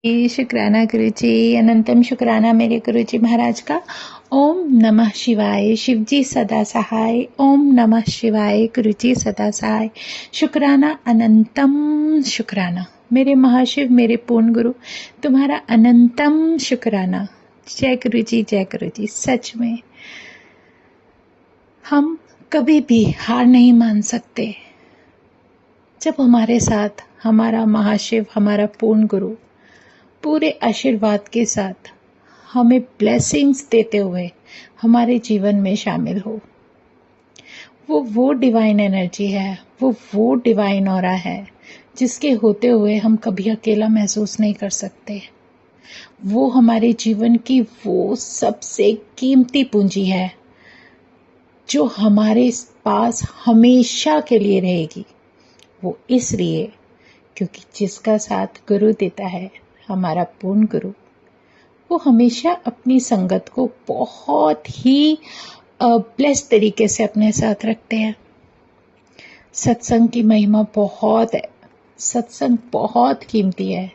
शुक्राना गुरुजी, अनंतम शुक्राना मेरे गुरुजी महाराज का। ओम नमः शिवाय। शिवजी सदा सहाय। ओम नमः शिवाय। गुरुजी सदा सहाय। शुक्राना, अनंतम शुक्राना मेरे महाशिव, मेरे पूर्ण गुरु, तुम्हारा अनंतम शुक्राना। जय गुरुजी, जय गुरुजी। सच में हम कभी भी हार नहीं मान सकते जब हमारे साथ हमारा महाशिव, हमारा पूर्ण गुरु पूरे आशीर्वाद के साथ हमें ब्लेसिंग्स देते हुए हमारे जीवन में शामिल हो। वो डिवाइन एनर्जी है, वो डिवाइन ऑरा है जिसके होते हुए हम कभी अकेला महसूस नहीं कर सकते। वो हमारे जीवन की वो सबसे कीमती पूंजी है जो हमारे पास हमेशा के लिए रहेगी। वो इसलिए क्योंकि जिसका साथ गुरु देता है, हमारा पूर्ण गुरु, वो हमेशा अपनी संगत को बहुत ही ब्लेस्ड तरीके से अपने साथ रखते हैं। सत्संग की महिमा बहुत है, सत्संग बहुत कीमती है।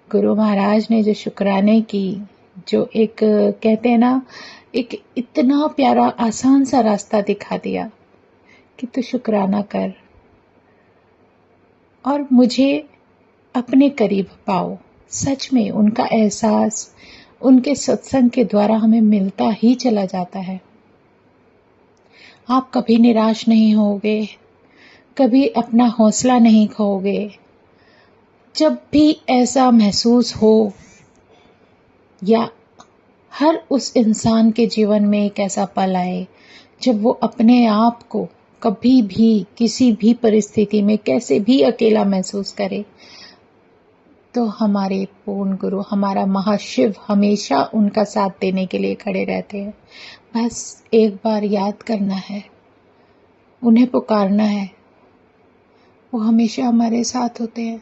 गुरु महाराज ने जो शुक्राने की, जो एक कहते हैं ना, एक इतना प्यारा आसान सा रास्ता दिखा दिया कि तू शुक्राना कर और मुझे अपने करीब पाओ। सच में उनका एहसास उनके सत्संग के द्वारा हमें मिलता ही चला जाता है। आप कभी निराश नहीं होगे, कभी अपना हौसला नहीं खोओगे। जब भी ऐसा महसूस हो या हर उस इंसान के जीवन में एक ऐसा पल आए जब वो अपने आप को कभी भी किसी भी परिस्थिति में कैसे भी अकेला महसूस करे, तो हमारे पूर्ण गुरु, हमारा महाशिव हमेशा उनका साथ देने के लिए खड़े रहते हैं। बस एक बार याद करना है, उन्हें पुकारना है, वो हमेशा हमारे साथ होते हैं,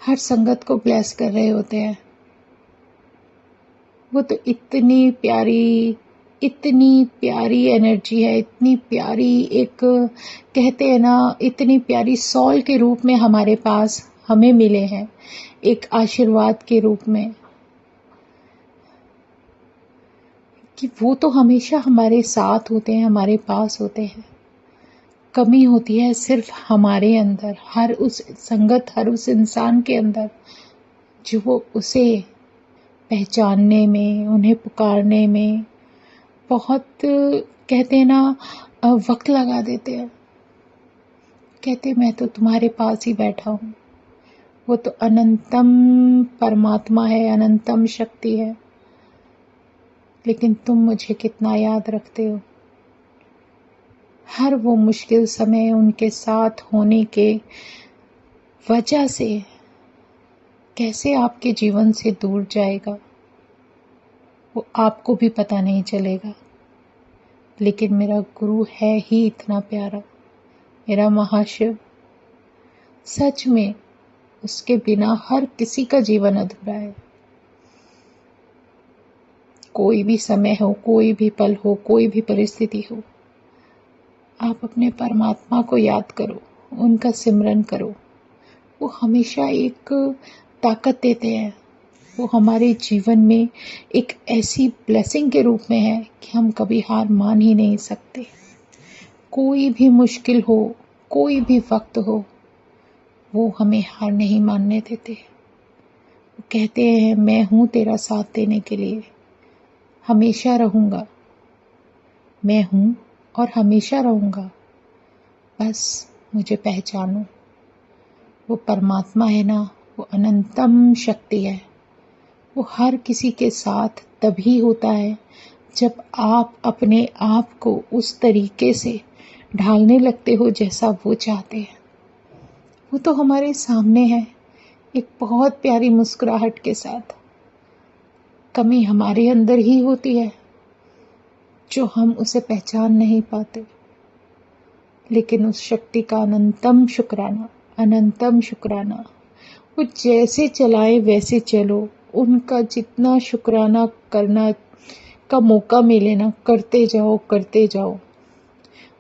हर संगत को ब्लेस कर रहे होते हैं। वो तो इतनी प्यारी एनर्जी है, इतनी प्यारी, एक कहते हैं ना, इतनी प्यारी सॉल के रूप में हमारे पास हमें मिले हैं, एक आशीर्वाद के रूप में, कि वो तो हमेशा हमारे साथ होते हैं, हमारे पास होते हैं। कमी होती है सिर्फ हमारे अंदर, हर उस संगत, हर उस इंसान के अंदर, जो वो उसे पहचानने में, उन्हें पुकारने में बहुत कहते हैं ना, वक्त लगा देते हैं। कहते मैं तो तुम्हारे पास ही बैठा हूँ। वो तो अनंतम परमात्मा है, अनंतम शक्ति है, लेकिन तुम मुझे कितना याद रखते हो। हर वो मुश्किल समय उनके साथ होने के वजह से कैसे आपके जीवन से दूर जाएगा वो आपको भी पता नहीं चलेगा। लेकिन मेरा गुरु है ही इतना प्यारा, मेरा महाशिव। सच में उसके बिना हर किसी का जीवन अधूरा है। कोई भी समय हो, कोई भी पल हो, कोई भी परिस्थिति हो, आप अपने परमात्मा को याद करो, उनका सिमरन करो। वो हमेशा एक ताकत देते हैं। वो हमारे जीवन में एक ऐसी ब्लेसिंग के रूप में है कि हम कभी हार मान ही नहीं सकते। कोई भी मुश्किल हो, कोई भी वक्त हो, वो हमें हार नहीं मानने देते। वो कहते हैं मैं हूँ तेरा साथ देने के लिए, हमेशा रहूँगा। मैं हूँ और हमेशा रहूँगा, बस मुझे पहचानो। वो परमात्मा है ना, वो अनंतम शक्ति है। वो हर किसी के साथ तभी होता है जब आप अपने आप को उस तरीके से ढालने लगते हो जैसा वो चाहते हैं। वो तो हमारे सामने है, एक बहुत प्यारी मुस्कुराहट के साथ। कमी हमारे अंदर ही होती है जो हम उसे पहचान नहीं पाते, लेकिन उस शक्ति का अनंतम शुक्राना, अनंतम शुक्राना। वो जैसे चलाए वैसे चलो, उनका जितना शुक्राना करना का मौका मिले ना, करते जाओ, करते जाओ।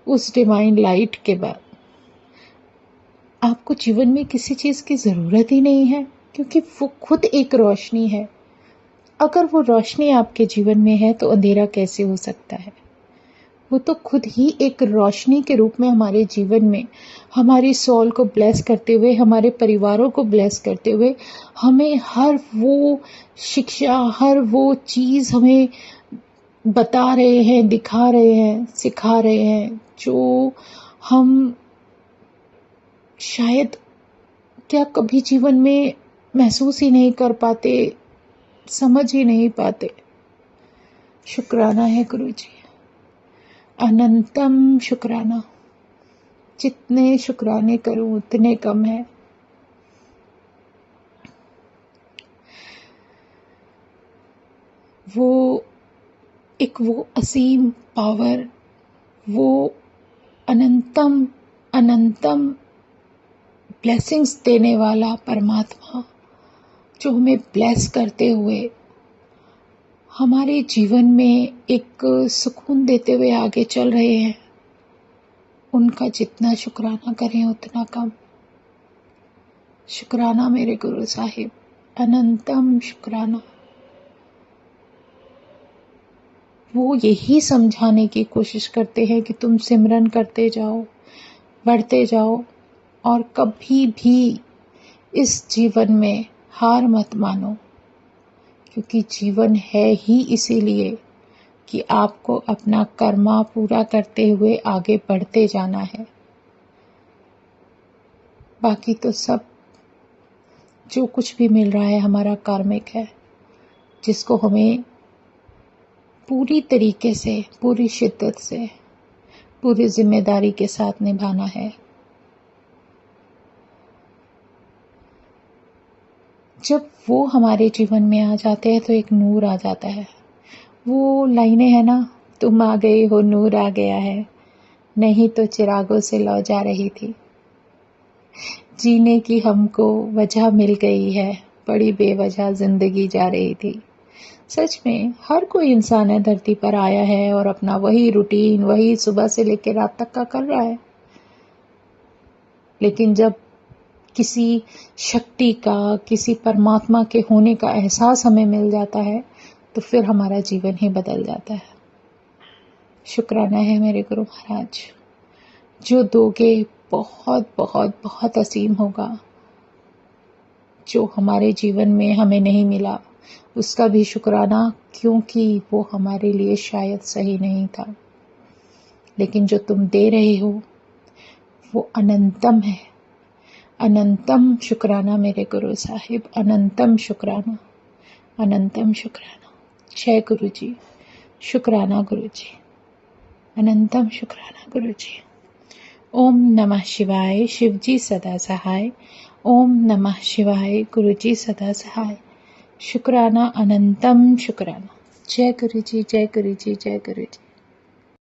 उस डिवाइन लाइट के बाद आपको जीवन में किसी चीज की जरूरत ही नहीं है, क्योंकि वो खुद एक रोशनी है। अगर वो रोशनी आपके जीवन में है तो अंधेरा कैसे हो सकता है? वो तो खुद ही एक रोशनी के रूप में हमारे जीवन में हमारी सोल को ब्लेस करते हुए, हमारे परिवारों को ब्लेस करते हुए, हमें हर वो शिक्षा, हर वो चीज हमें बता रहे हैं, दिखा रहे हैं, सिखा रहे हैं, जो हम शायद क्या कभी जीवन में महसूस ही नहीं कर पाते, समझ ही नहीं पाते। शुक्राना है गुरु जी, अनंतम शुक्राना। जितने शुक्राने करूं उतने कम है। वो वो असीम पावर, वो अनंतम अनंतम ब्लेसिंग्स देने वाला परमात्मा, जो हमें ब्लेस करते हुए हमारे जीवन में एक सुकून देते हुए आगे चल रहे हैं, उनका जितना शुक्राना करें उतना कम। शुक्राना मेरे गुरु साहिब, अनंतम शुक्राना। वो यही समझाने की कोशिश करते हैं कि तुम सिमरन करते जाओ, बढ़ते जाओ, और कभी भी इस जीवन में हार मत मानो, क्योंकि जीवन है ही इसीलिए कि आपको अपना कर्मा पूरा करते हुए आगे बढ़ते जाना है। बाकी तो सब जो कुछ भी मिल रहा है हमारा कार्मिक है, जिसको हमें पूरी तरीके से, पूरी शिद्दत से, पूरी जिम्मेदारी के साथ निभाना है। जब वो हमारे जीवन में आ जाते हैं तो एक नूर आ जाता है। वो लाइनें हैं ना, तुम आ गई हो, नूर आ गया है, नहीं तो चिरागों से लौ जा रही थी, जीने की हमको वजह मिल गई है, बड़ी बेवजह जिंदगी जा रही थी। सच में हर कोई इंसान है, धरती पर आया है और अपना वही रूटीन, वही सुबह से लेकर रात तक का कर रहा है। लेकिन जब किसी शक्ति का, किसी परमात्मा के होने का एहसास हमें मिल जाता है, तो फिर हमारा जीवन ही बदल जाता है। शुक्राना है मेरे गुरु महाराज, जो दोगे बहुत बहुत बहुत असीम होगा। जो हमारे जीवन में हमें नहीं मिला उसका भी शुक्राना, क्योंकि वो हमारे लिए शायद सही नहीं था। लेकिन जो तुम दे रहे हो वो अनंतम है। अनंतम शुक्राना मेरे गुरु साहिब, अनंतम शुक्राना, अनंतम शुक्राना। जय गुरु जी, शुक्राना गुरु जी, अनंतम शुक्राना गुरु जी। ओम नमः शिवाय, शिव जी सदा सहाय। ओम नमः शिवाय, गुरु जी सदा सहाय। शुक्राना, अनंतम शुक्राना। जय गुरु जी, जय गुरु जी, जय गुरु जी।